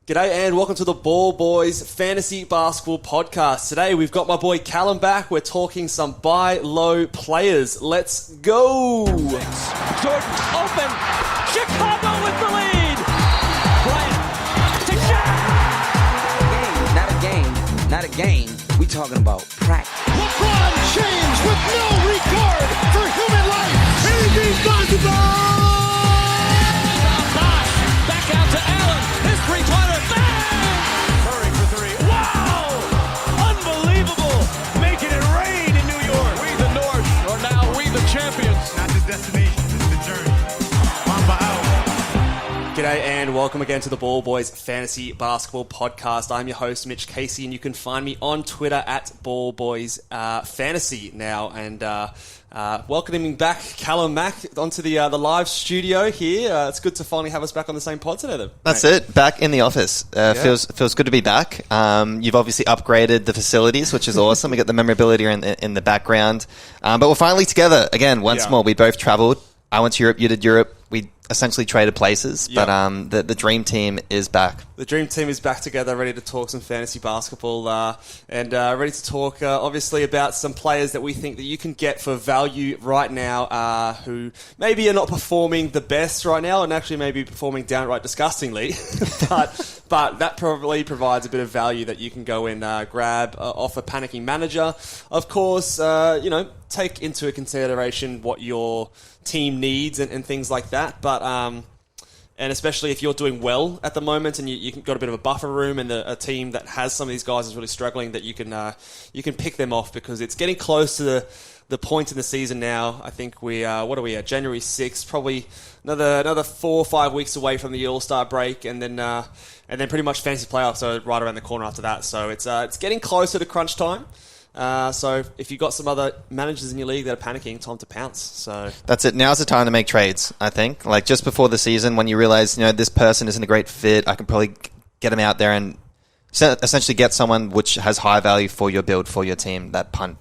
G'day and welcome to the Ball Boys Fantasy Basketball Podcast. Today we've got my boy Callum back. We're talking some buy low players. Let's go! Jordan open. Chicago with the lead. Bryant to Shaq. Not a game. We talking about practice. LeBron James with no regard for human life. Anything's possible. Back out to Allen. His three-pointer. Bang! Curry for three. Wow! Unbelievable. Making it rain in New York. We the North are now we the champions. Not the destination, it's the journey. Mamba out. G'day and welcome again to the Ball Boys Fantasy Basketball Podcast. I'm your host, Mitch Casey, and you can find me on Twitter at Ball Boys Fantasy now. And welcoming back Callum Mack onto the live studio here. It's good to finally have us back on the same pod today. That's it. Back in the office. Feels good to be back. You've obviously upgraded the facilities, which is awesome. We got the memorabilia in the background. But we're finally together again once more. We both travelled. I went to Europe. You did Europe. We essentially traded places, but the dream team is back. The dream team is back together, ready to talk some fantasy basketball and ready to talk, obviously, about some players that we think that you can get for value right now who maybe are not performing the best right now and actually maybe performing downright disgustingly, but that probably provides a bit of value that you can go and grab off a panicking manager. Of course, take into consideration what your team needs and things like that, but and especially if you're doing well at the moment and you've got a bit of a buffer room and a team that has some of these guys is really struggling, that you can pick them off because it's getting close to the point in the season now. I think what are we at? January 6th, probably another 4 or 5 weeks away from the All-Star break, and then pretty much fantasy playoffs are right around the corner after that. So it's getting closer to crunch time. So if you've got some other managers in your league that are panicking, time to pounce. So that's it. Now's the time to make trades, I think. Like just before the season when you realize, this person isn't a great fit, I can probably get him out there and essentially get someone which has high value for your build, for your team, that punt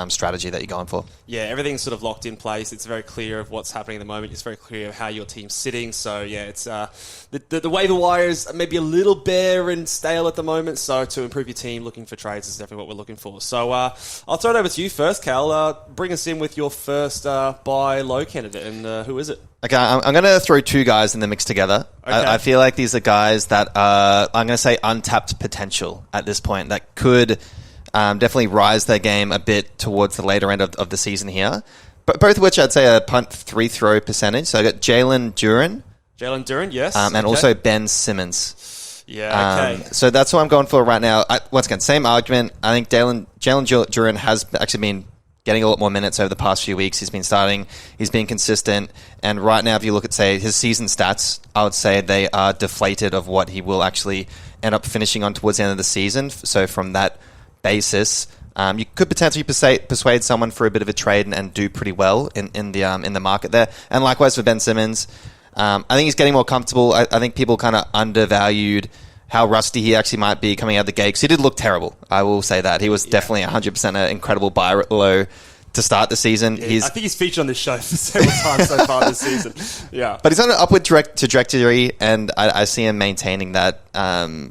strategy that you're going for. Yeah, everything's sort of locked in place. It's very clear of what's happening at the moment. It's very clear of how your team's sitting. So yeah, it's the waiver wires maybe a little bare and stale at the moment. So to improve your team, looking for trades is definitely what we're looking for. So I'll throw it over to you first, Cal. Bring us in with your first buy low candidate, and who is it? Okay, I'm going to throw two guys in the mix together. Okay. I feel like these are guys that I'm going to say untapped potential at this point that could definitely rise their game a bit towards the later end of the season here. But both of which I'd say a punt free throw percentage. So I got Jalen Duren. Jalen Duren, yes. And also Ben Simmons. Yeah, okay. So that's what I'm going for right now. Once again, same argument. I think Jalen Duren has actually been getting a lot more minutes over the past few weeks. He's been starting. He's been consistent. And right now, if you look at, say, his season stats, I would say they are deflated of what he will actually end up finishing on towards the end of the season. So from that basis, you could potentially persuade someone for a bit of a trade and do pretty well in the market there. And likewise for Ben Simmons, I think he's getting more comfortable. I think people kind of undervalued how rusty he actually might be coming out of the gate, because he did look terrible. I will say that he was definitely 100% an incredible buy low to start the season. Yeah, I think he's featured on this show for several times so far this season. Yeah, but he's on an upward trajectory, and I see him maintaining that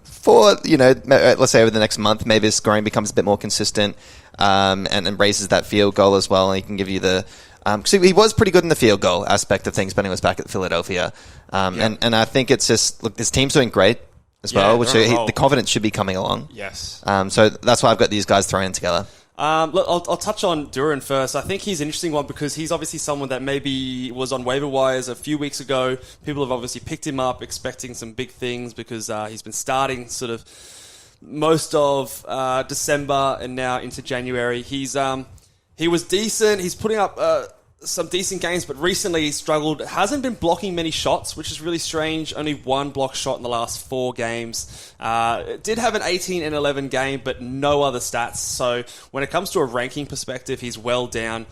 for let's say over the next month. Maybe his scoring becomes a bit more consistent and raises that field goal as well, and he can give you the. Because he was pretty good in the field goal aspect of things when he was back at Philadelphia, and I think it's just look, his team's doing great as well, which the confidence should be coming along. Yes. So that's why I've got these guys thrown in together. Look, I'll touch on Duren first. I think he's an interesting one because he's obviously someone that maybe was on waiver wires a few weeks ago. People have obviously picked him up expecting some big things because he's been starting sort of most of December and now into January. He was decent. He's putting up some decent games, but recently he's struggled. Hasn't been blocking many shots, which is really strange. Only one block shot in the last 4 games. Did have an 18 and 11 game, but no other stats. So when it comes to a ranking perspective, he's well down.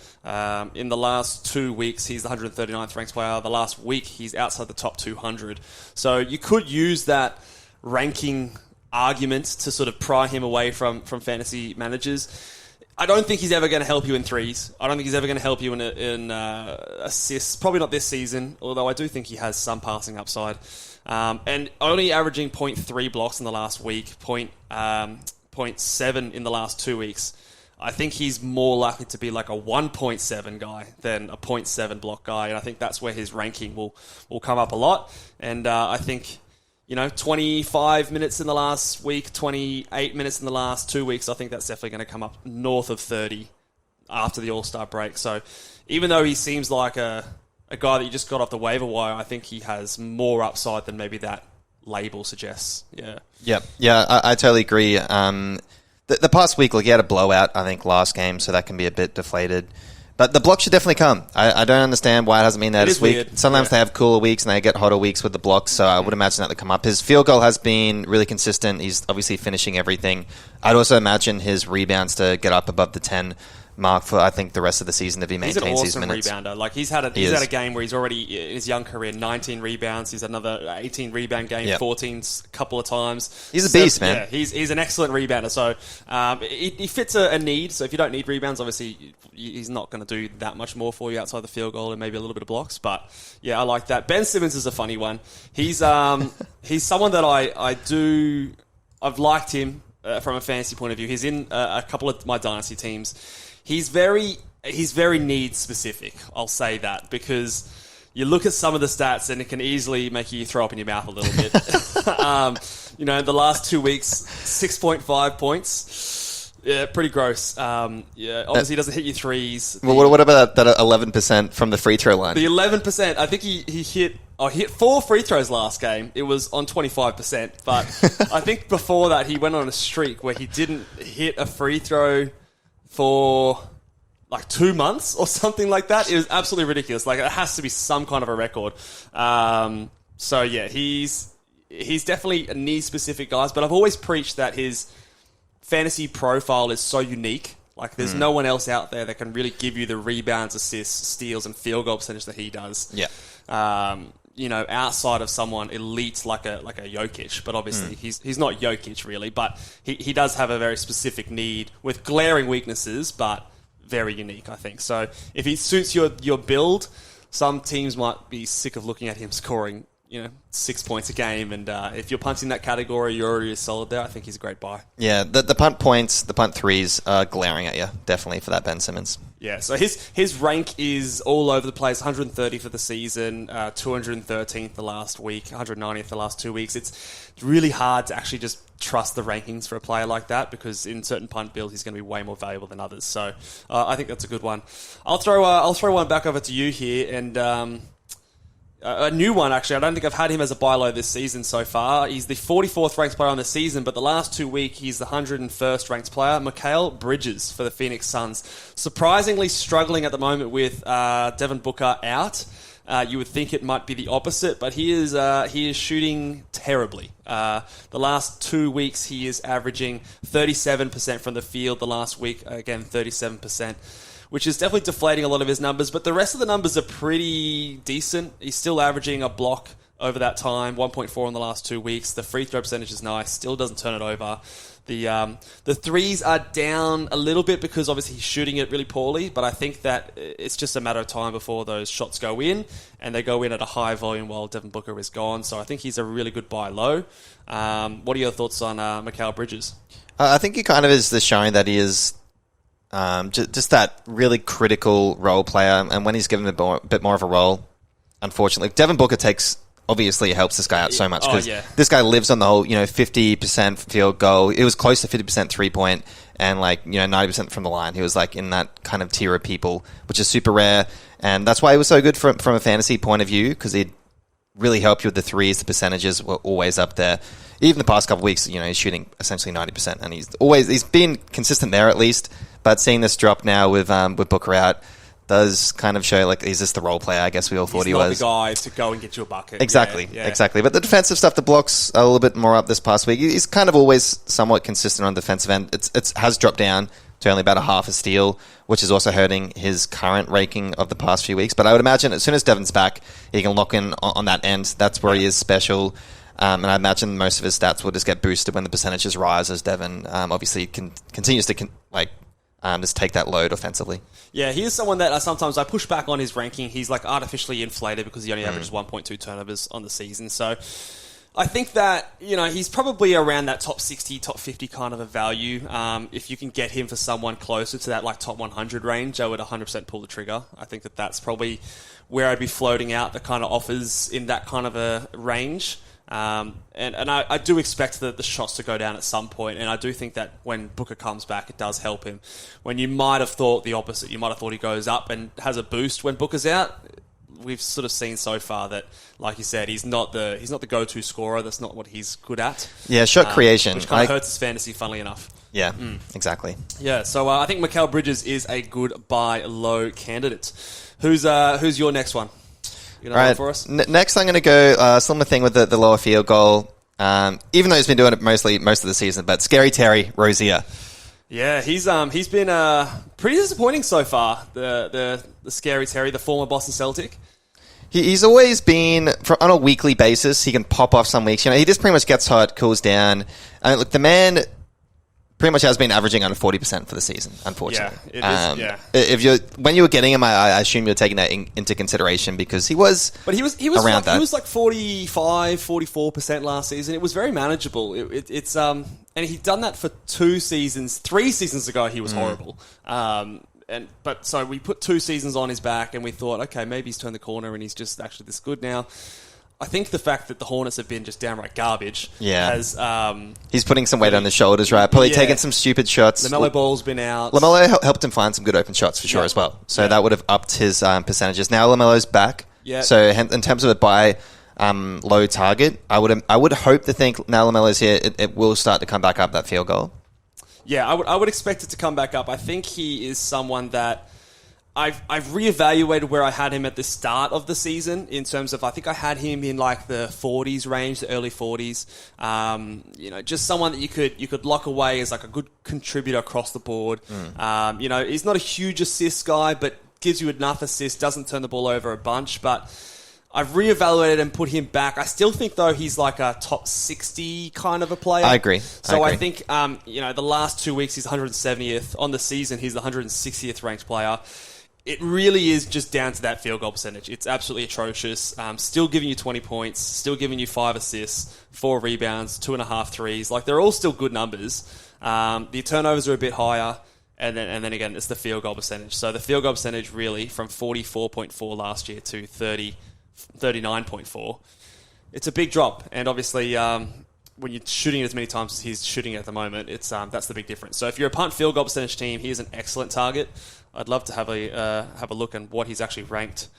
In the last 2 weeks, he's the 139th ranked player. The last week, he's outside the top 200. So you could use that ranking argument to sort of pry him away from fantasy managers. I don't think he's ever going to help you in threes. I don't think he's ever going to help you in assists. Probably not this season, although I do think he has some passing upside. And only averaging 0.3 blocks in the last week, 0.7 in the last 2 weeks. I think he's more likely to be like a 1.7 guy than a 0.7 block guy, and I think that's where his ranking will come up a lot. And I think, 25 minutes in the last week, 28 minutes in the last 2 weeks, I think that's definitely going to come up north of 30 after the All-Star break. So even though he seems like a guy that you just got off the waiver wire, I think he has more upside than maybe that label suggests. Yeah, I totally agree. The past week, he had a blowout, I think, last game, so that can be a bit deflated. But the block should definitely come. I don't understand why it hasn't been there this week. Weird. Sometimes they have cooler weeks and they get hotter weeks with the blocks, so I would imagine that to come up. His field goal has been really consistent. He's obviously finishing everything. I'd also imagine his rebounds to get up above the 10 mark for, I think, the rest of the season if he maintains his minutes. He's an awesome rebounder. He's had a game where he's already, in his young career, 19 rebounds. He's had another 18 rebound game, 14 a couple of times. He's a beast, man. Yeah, he's an excellent rebounder. So he fits a need. So if you don't need rebounds, obviously he's not going to do that much more for you outside the field goal and maybe a little bit of blocks. But yeah, I like that. Ben Simmons is a funny one. He's someone that I've liked him from a fantasy point of view. He's in a couple of my dynasty teams. He's very need specific. I'll say that because you look at some of the stats and it can easily make you throw up in your mouth a little bit. The last 2 weeks, 6.5 points. Yeah, pretty gross. Obviously he doesn't hit you threes. Well, what about that 11% from the free throw line? The 11%. I think he hit 4 free throws last game. It was on 25%. But I think before that he went on a streak where he didn't hit a free throw for 2 months or something like that. It was absolutely ridiculous. It has to be some kind of a record. So yeah, he's definitely a need specific guys, but I've always preached that his fantasy profile is so unique. There's no one else out there that can really give you the rebounds, assists, steals, and field goal percentage that he does. Yeah. Outside of someone elite like a Jokic, but obviously he's not Jokic really, but he does have a very specific need with glaring weaknesses, but very unique, I think. So if he suits your build, some teams might be sick of looking at him scoring 6 points a game, and if you're punting that category, you're already solid there. I think he's a great buy. Yeah, the punt points, the punt threes are glaring at you, definitely, for that Ben Simmons. Yeah, so his rank is all over the place. 130 for the season, 213th the last week, 190th the last 2 weeks. It's really hard to actually just trust the rankings for a player like that because in certain punt builds he's going to be way more valuable than others. So I think that's a good one. I'll throw one back over to you here, and a new one, actually. I don't think I've had him as a buy low this season so far. He's the 44th ranked player on the season, but the last 2 weeks, he's the 101st ranked player. Mikal Bridges for the Phoenix Suns. Surprisingly struggling at the moment with Devin Booker out. You would think it might be the opposite, but he is shooting terribly. The last 2 weeks, he is averaging 37% from the field. The last week, again, 37%. Which is definitely deflating a lot of his numbers, but the rest of the numbers are pretty decent. He's still averaging a block over that time, 1.4 in the last 2 weeks. The free throw percentage is nice, still doesn't turn it over. The threes are down a little bit because obviously he's shooting it really poorly, but I think that it's just a matter of time before those shots go in, and they go in at a high volume while Devin Booker is gone. So I think he's a really good buy low. What are your thoughts on Mikal Bridges? I think he kind of is the showing that he is just that really critical role player, and when he's given a bit more of a role, unfortunately, Devin Booker obviously helps this guy out so much because this guy lives on the whole 50% field goal. It was close to 50% 3-point and 90% from the line. He was in that kind of tier of people, which is super rare, and that's why he was so good from a fantasy point of view because he'd really help you with the threes. The percentages were always up there. Even the past couple of weeks, he's shooting essentially 90%, and he's been consistent there at least. But seeing this drop now with Booker out does kind of show is this the role player? I guess we all thought he was. He's not the guy to go and get you a bucket. Exactly. But the defensive stuff, the blocks are a little bit more up this past week. He's kind of always somewhat consistent on the defensive end. It has dropped down to only about a half a steal, which is also hurting his current ranking of the past few weeks. But I would imagine as soon as Devin's back, he can lock in on that end. That's where he is special. And I imagine most of his stats will just get boosted when the percentages rise as Devin obviously continues to just take that load offensively. Yeah, he is someone that sometimes I push back on his ranking. He's artificially inflated because he only averages 1.2 turnovers on the season. So I think that, he's probably around that top 60, top 50 kind of a value. If you can get him for someone closer to that like top 100 range, I would 100% pull the trigger. I think that that's probably where I'd be floating out the kind of offers in that kind of a range. And I do expect the shots to go down at some point, and I do think that when Booker comes back, it does help him. When you might have thought the opposite, you might have thought he goes up and has a boost when Booker's out. We've sort of seen so far that, like you said, he's not the go-to scorer. That's not what he's good at. Yeah, shot creation, which kind of hurts his fantasy, funnily enough. Yeah, exactly. Yeah, so I think Mikal Bridges is a good buy low candidate. Who's your next one? You know, right. For us? Next, I'm going to go similar thing with the lower field goal. Even though he's been doing it most of the season, but Scary Terry Rozier. Yeah, he's been pretty disappointing so far. The Scary Terry, the former Boston Celtic. He's always been, on a weekly basis, he can pop off some weeks. He just pretty much gets hot, cools down. Look, the man pretty much has been averaging under 40% for the season, unfortunately. Yeah, it is, when you were getting him, I assume you were taking that into consideration because he was around that. He was like 45, 44% last season. It was very manageable. And he'd done that for 2 seasons. 3 seasons ago, he was horrible. So we put 2 seasons on his back and we thought, okay, maybe he's turned the corner and he's just actually this good now. I think the fact that the Hornets have been just downright garbage has... he's putting some weight on his shoulders, right? Probably taking some stupid shots. LaMelo Ball's been out. LaMelo helped him find some good open shots for sure as well. So that would have upped his percentages. Now LaMelo's back. Yeah. So in terms of a buy low target, I would hope to think now LaMelo's here, it will start to come back up, that field goal. Yeah, I would expect it to come back up. I think he is someone that I've reevaluated where I had him at the start of the season in terms of I think I had him in like the 40s range, the early 40s. Just someone that you could lock away as like a good contributor across the board. He's not a huge assist guy, but gives you enough assists, doesn't turn the ball over a bunch, but I've reevaluated and put him back. I still think, though, he's like a top 60 kind of a player. I agree. I think, the last 2 weeks he's 170th. On the season, he's the 160th ranked player. It really is just down to that field goal percentage. It's absolutely atrocious. Still giving you 20 points, still giving you 5 assists, 4 rebounds, 2.5 threes. Like, they're all still good numbers. The turnovers are a bit higher. And then again, it's the field goal percentage. So the field goal percentage really from 44.4 last year to 39.4. It's a big drop, and obviously, when you're shooting it as many times as he's shooting it at the moment, it's that's the big difference. So if you're a punt field goal percentage team, he is an excellent target. I'd love to have a look at what he's actually ranked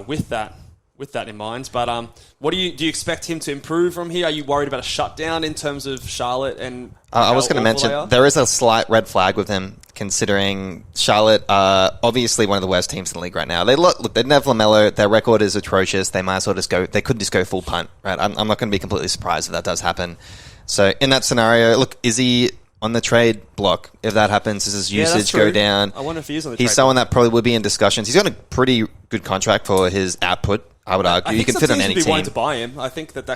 with that in mind. But what do you expect him to improve from here? Are you worried about a shutdown in terms of Charlotte and? I was going to mention there is a slight red flag with him, considering Charlotte are obviously one of the worst teams in the league right now. They didn't have LaMelo. Their record is atrocious. They might as well they could just go full punt, right? I'm not going to be completely surprised if that does happen. So in that scenario, look, is he on the trade block? If that happens, does his usage go down? I wonder if he is on the trade block. He's someone that probably would be in discussions. He's got a pretty good contract for his output, I would argue. You can fit on any team. Wanting to buy him. I think that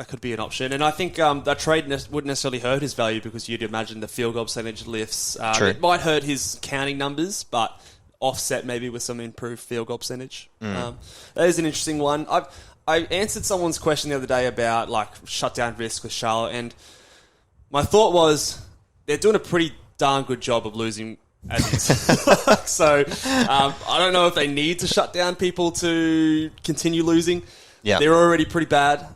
could be an option. And I think that trade wouldn't necessarily hurt his value because you'd imagine the field goal percentage lifts. True. It might hurt his counting numbers, but offset maybe with some improved field goal percentage. That is an interesting one. I answered someone's question the other day about like shutdown risk with Charlotte, and my thought was they're doing a pretty darn good job of losing as is. So I don't know if they need to shut down people to continue losing. Yeah. They're already pretty bad.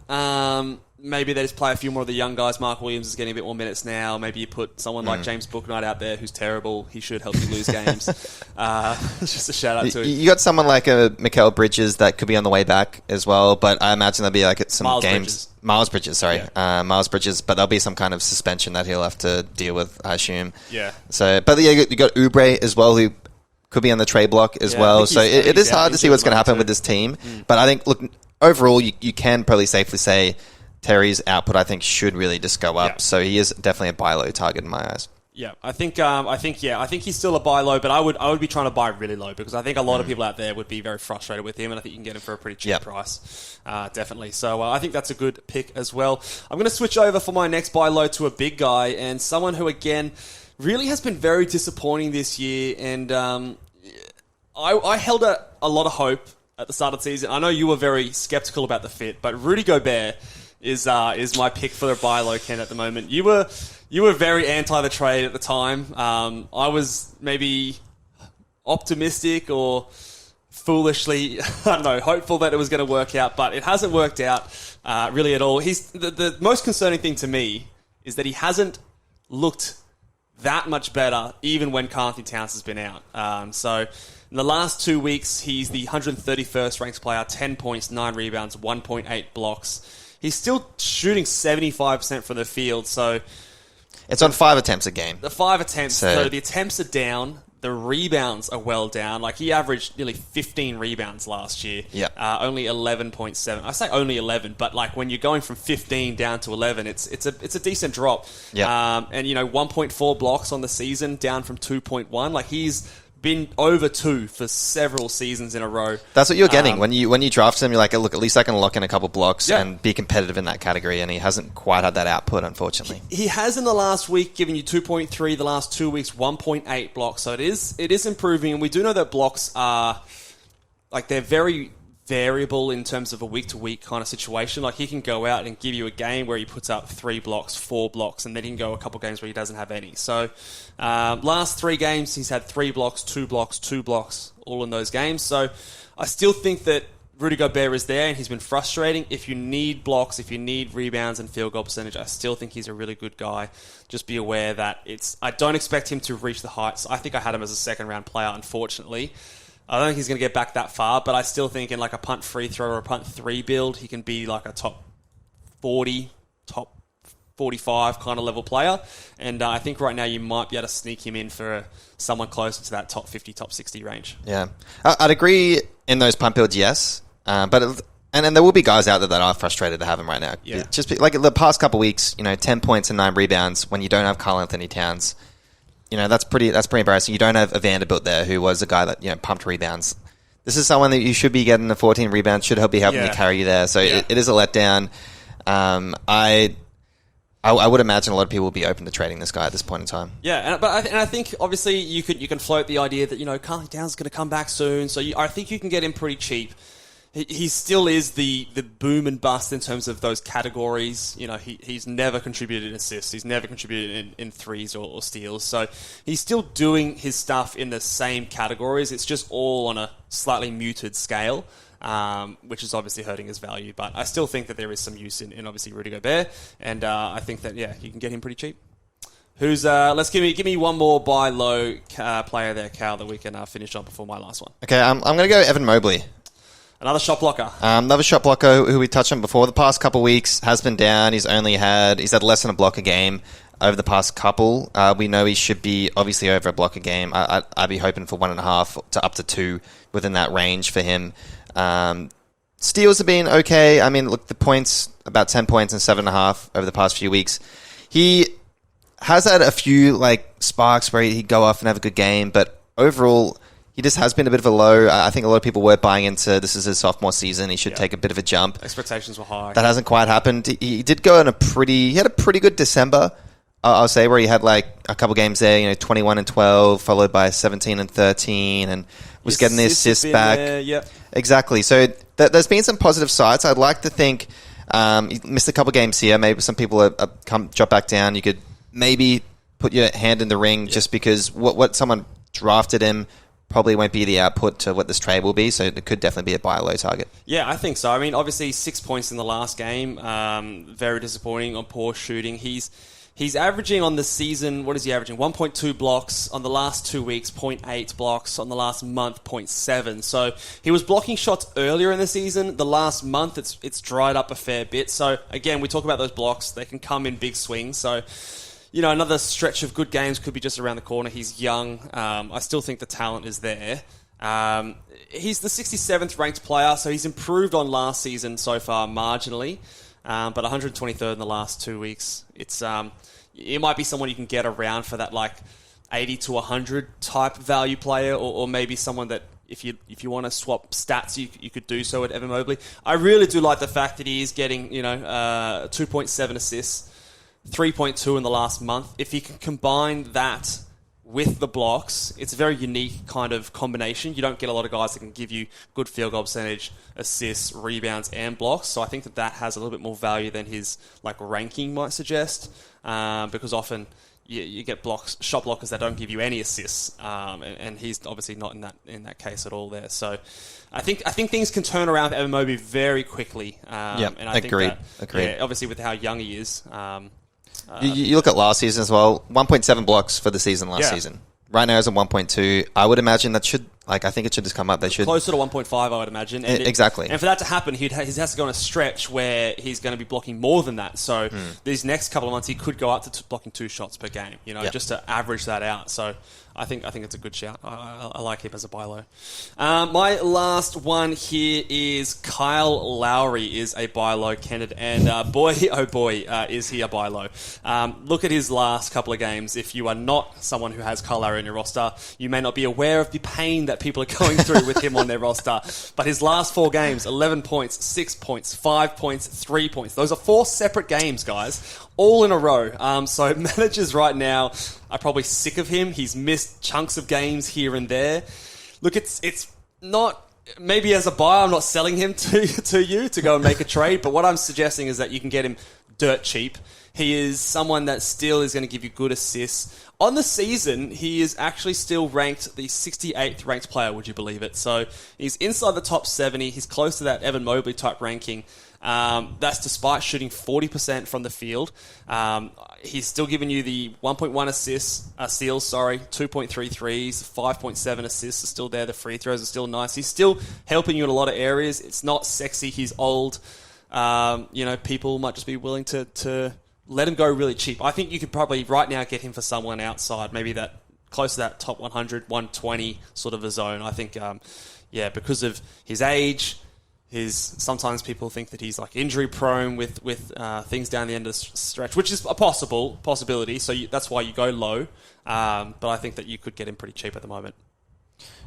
Maybe they just play a few more of the young guys. Mark Williams is getting a bit more minutes now. Maybe you put someone like James Bouknight out there who's terrible. He should help you lose games. It's just a shout out to him. You got someone like a Mikal Bridges that could be on the way back as well, but I imagine there'll be like some Miles Bridges, sorry. Yeah. Miles Bridges, but there'll be some kind of suspension that he'll have to deal with, I assume. Yeah. So, but yeah, you got Oubre as well, who could be on the trade block as well. So it is hard to see what's going to happen with this team. But I think, look, overall, you can probably safely say Terry's output, I think, should really just go up. Yeah. So he is definitely a buy low target in my eyes. Yeah, I think he's still a buy low, but I would be trying to buy really low because I think a lot of people out there would be very frustrated with him, and I think you can get him for a pretty cheap price, definitely. So I think that's a good pick as well. I'm going to switch over for my next buy low to a big guy and someone who again really has been very disappointing this year, and I held a lot of hope at the start of the season. I know you were very skeptical about the fit, but Rudy Gobert is my pick for the buy low, Ken, at the moment. You were very anti the trade at the time. I was maybe optimistic or foolishly, I don't know, hopeful that it was going to work out, but it hasn't worked out really at all. The most concerning thing to me is that he hasn't looked that much better even when Karl Anthony Towns has been out. So in the last 2 weeks, he's the 131st ranked player, 10 points, 9 rebounds, 1.8 blocks. He's still shooting 75% from the field, so... It's on 5 attempts a game. The 5 attempts, so the attempts are down. The rebounds are well down. Like, he averaged nearly 15 rebounds last year. Yeah. Only 11.7. I say only 11, but like when you're going from 15 down to 11, it's a decent drop. Yeah. And 1.4 blocks on the season, down from 2.1. Like, he's been over 2 for several seasons in a row. That's what you're getting when you draft him. You're like, look, at least I can lock in a couple blocks and be competitive in that category. And he hasn't quite had that output, unfortunately. He has in the last week given you 2.3. The last 2 weeks, 1.8 blocks. So it is improving, and we do know that blocks are they're very variable in terms of a week-to-week kind of situation. Like, he can go out and give you a game where he puts up 3 blocks, 4 blocks, and then he can go a couple games where he doesn't have any. So, last 3 games, he's had 3 blocks, 2 blocks, 2 blocks, all in those games. So, I still think that Rudy Gobert is there, and he's been frustrating. If you need blocks, if you need rebounds and field goal percentage, I still think he's a really good guy. Just be aware that I don't expect him to reach the heights. I think I had him as a second-round player, unfortunately. I don't think he's going to get back that far, but I still think in like a punt free throw or a punt 3 build, he can be like a top 40, top 45 kind of level player. And I think right now you might be able to sneak him in for someone closer to that top 50, top 60 range. Yeah. I'd agree in those punt builds, yes. But there will be guys out there that are frustrated to have him right now. Yeah. Just like the past couple weeks, 10 points and 9 rebounds when you don't have Karl Anthony Towns. That's pretty embarrassing. You don't have a Vanderbilt there who was a guy that, pumped rebounds. This is someone that you should be getting the 14 rebounds, should be helping you carry you there. So it is a letdown. I would imagine a lot of people will be open to trading this guy at this point in time. Yeah, but I think obviously you can float the idea that, Karl Anthony Towns is going to come back soon. So I think you can get him pretty cheap. He still is the boom and bust in terms of those categories. He's never contributed in assists. He's never contributed in threes or steals. So he's still doing his stuff in the same categories. It's just all on a slightly muted scale, which is obviously hurting his value. But I still think that there is some use in obviously Rudy Gobert. And I think that, you can get him pretty cheap. Let's give me one more buy low player there, Cal, that we can finish on before my last one. Okay, I'm going to go Evan Mobley. Another shot blocker. Another shot blocker who we touched on before. The past couple weeks has been down. He's had less than a block a game over the past couple. We know he should be obviously over a block a game. I'd be hoping for 1.5 to up to 2 within that range for him. Steals have been okay. I mean, look, the points, about 10 points and 7.5 over the past few weeks. He has had a few sparks where he'd go off and have a good game, but overall, he just has been a bit of a low. I think a lot of people were buying into this is his sophomore season. He should take a bit of a jump. Expectations were high. That hasn't quite happened. He did go on he had a pretty good December, I'll say, where he had a couple games there, 21 and 12, followed by 17 and 13, and was getting the assists back. Yep. Exactly. So there's been some positive sides. I'd like to think he missed a couple games here. Maybe some people have drop back down. You could maybe put your hand in the ring just because what someone drafted him probably won't be the output to what this trade will be, so it could definitely be a buy low target. Yeah, I think so. I mean, obviously 6 points in the last game, very disappointing on poor shooting. He's averaging on the season, what is he averaging? 1.2 blocks on the last 2 weeks, 0.8 blocks on the last month, 0.7. So he was blocking shots earlier in the season. The last month, it's dried up a fair bit. So again, we talk about those blocks. They can come in big swings. So another stretch of good games could be just around the corner. He's young. I still think the talent is there. He's the 67th ranked player, so he's improved on last season so far marginally, but 123rd in the last 2 weeks. It might be someone you can get around for that 80 to 100 type value player, or maybe someone that if you want to swap stats, you could do so at Evan Mobley. I really do like the fact that he is getting 2.7 assists. 3.2 in the last month. If you can combine that with the blocks, it's a very unique kind of combination. You don't get a lot of guys that can give you good field goal percentage, assists, rebounds, and blocks. So I think that has a little bit more value than his ranking might suggest, because often you get shot blockers that don't give you any assists, and he's obviously not in that case at all there. So I think things can turn around for Evan Mobley very quickly. And I agreed. think that, yeah, obviously with how young he is. You look at last season as well. 1.7 blocks for the season last season. Right now is a 1.2. I would imagine that should, I think it should just come up. They should closer to 1.5, I would imagine. And exactly. And for that to happen, he has to go on a stretch where he's going to be blocking more than that. So these next couple of months, he could go up to blocking 2 shots per game. Just to average that out. So I think it's a good shout. I like him as a buy low. My last one here is Kyle Lowry is a buy low candidate, and boy, oh boy, is he a buy low. Look at his last couple of games. If you are not someone who has Kyle Lowry on your roster, you may not be aware of the pain that people are going through with him on their roster. But his last 4 games, 11 points, 6 points, 5 points, 3 points. Those are 4 separate games, guys, all in a row. So managers right now are probably sick of him. He's missed chunks of games here and there. Look, it's not... Maybe as a buyer, I'm not selling him to you to go and make a trade, but what I'm suggesting is that you can get him dirt cheap. He is someone that still is going to give you good assists. On the season, he is actually still ranked the 68th ranked player, would you believe it? So he's inside the top 70. He's close to that Evan Mobley type ranking. That's despite shooting 40% from the field. He's still giving you the 1.1 steals, 2.3 threes, 5.7 assists are still there. The free throws are still nice. He's still helping you in a lot of areas. It's not sexy. He's old. People might just be willing to let him go really cheap. I think you could probably right now get him for someone outside, maybe that close to that top 100, 120 sort of a zone. I think, because of his age, sometimes people think that he's injury prone with things down the end of the stretch, which is a possibility. So that's why you go low. But I think that you could get him pretty cheap at the moment.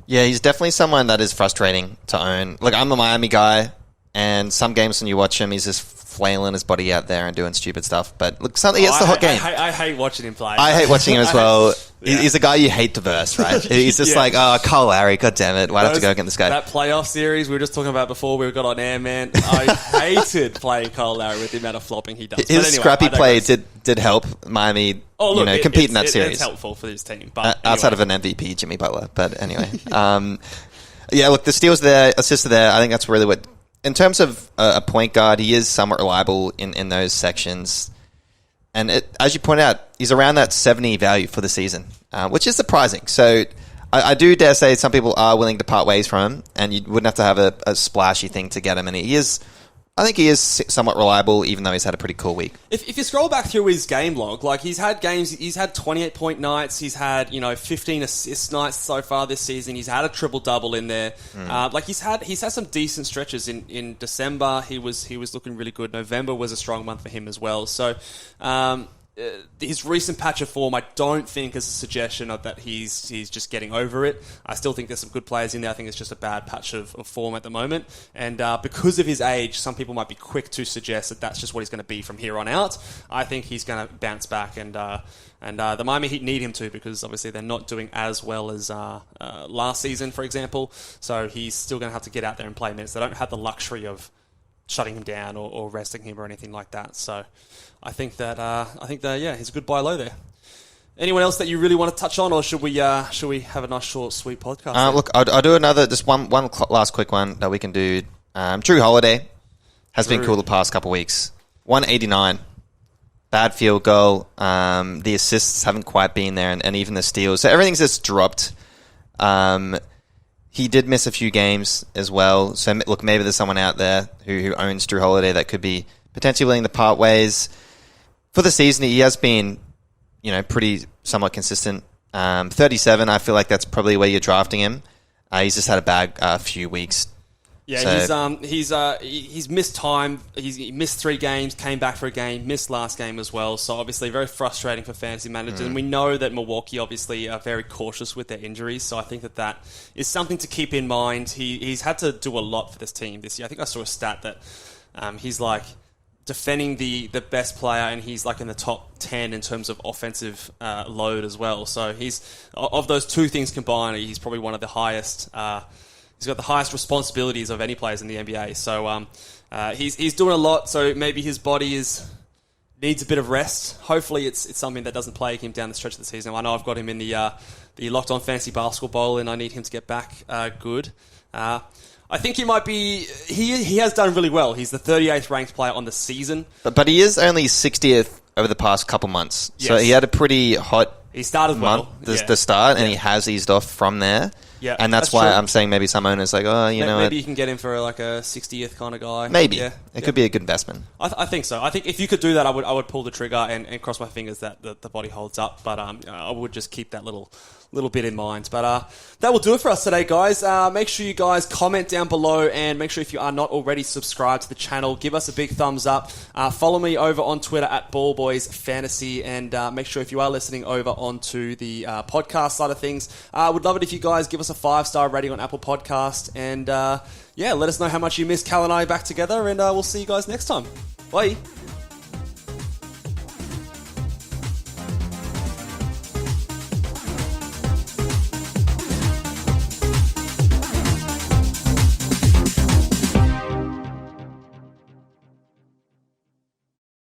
Yeah, he's definitely someone that is frustrating to own. Look, I'm a Miami guy, and some games when you watch him, he's just flailing his body out there and doing stupid stuff. But look, something it's the hot game. I hate watching him play. I hate watching him as well. He's a guy you hate to verse, right? He's just Kyle Lowry, god damn it, why'd I have to go against this guy? That playoff series we were just talking about before we got on air, man. I hated playing Kyle Lowry with the amount of flopping he does. His scrappy play did help Miami compete in that series. It's helpful for his team. But outside of an MVP, Jimmy Butler. But anyway. Look, the steals there, assists are there. I think that's really what... In terms of a point guard, he is somewhat reliable in those sections. And as you point out, he's around that 70 value for the season, which is surprising. So I do dare say some people are willing to part ways from him, and you wouldn't have to have a splashy thing to get him. And I think he is somewhat reliable, even though he's had a pretty cool week. If you scroll back through his game log, he's had 28-point nights, he's had 15 assist nights so far this season. He's had a triple-double in there. He's had some decent stretches in December. He was looking really good. November was a strong month for him as well. So his recent patch of form, I don't think is a suggestion of that he's just getting over it. I still think there's some good players in there. I think it's just a bad patch of form at the moment. And because of his age, some people might be quick to suggest that that's just what he's going to be from here on out. I think he's going to bounce back, and the Miami Heat need him to, because obviously they're not doing as well as last season, for example. So he's still going to have to get out there and play minutes. They don't have the luxury of shutting him down or resting him or anything like that. So I think that he's a good buy low there. Anyone else that you really want to touch on, or should we have a nice short sweet podcast? Look, I'll do another, just one last quick one that we can do. Drew Holiday has been cool the past couple of weeks. 189, bad field goal. The assists haven't quite been there, and even the steals. So everything's just dropped. He did miss a few games as well. So look, maybe there's someone out there who owns Drew Holiday that could be potentially willing to part ways. For the season, he has been, pretty somewhat consistent. 37, I feel like that's probably where you're drafting him. He's just had a bad few weeks. Yeah, so, he's missed time. He missed 3 games, came back for a game, missed last game as well. So obviously very frustrating for fantasy managers. And we know that Milwaukee obviously are very cautious with their injuries. So I think that is something to keep in mind. He's had to do a lot for this team this year. I think I saw a stat that he's defending the best player, and he's like in the top 10 in terms of offensive load as well. So he's of those two things combined, he's probably one of the highest. He's got the highest responsibilities of any players in the NBA. So he's doing a lot. So maybe his body needs a bit of rest. Hopefully, it's something that doesn't plague him down the stretch of the season. I know I've got him in the Locked On Fantasy Basketball Bowl, and I need him to get back good. I think he might be. He has done really well. He's the 38th ranked player on the season, but he is only 60th over the past couple months. Yes. So he had a pretty hot. He started month, well. the start, and he has eased off from there. Yeah, and that's why true. I'm saying maybe some owners like, maybe you can get him for like a 60th kind of guy. Maybe it could be a good investment. I think so. I think if you could do that, I would pull the trigger and cross my fingers that the body holds up. But I would just keep that little bit in mind. But that will do it for us today, guys. Make sure you guys comment down below, and make sure if you are not already subscribed to the channel, give us a big thumbs up. Follow me over on Twitter at BallBoysFantasy, and make sure if you are listening over onto the podcast side of things, would love it if you guys give us a 5-star rating on Apple Podcast, and let us know how much you miss Cal and I back together, and we'll see you guys next time. Bye.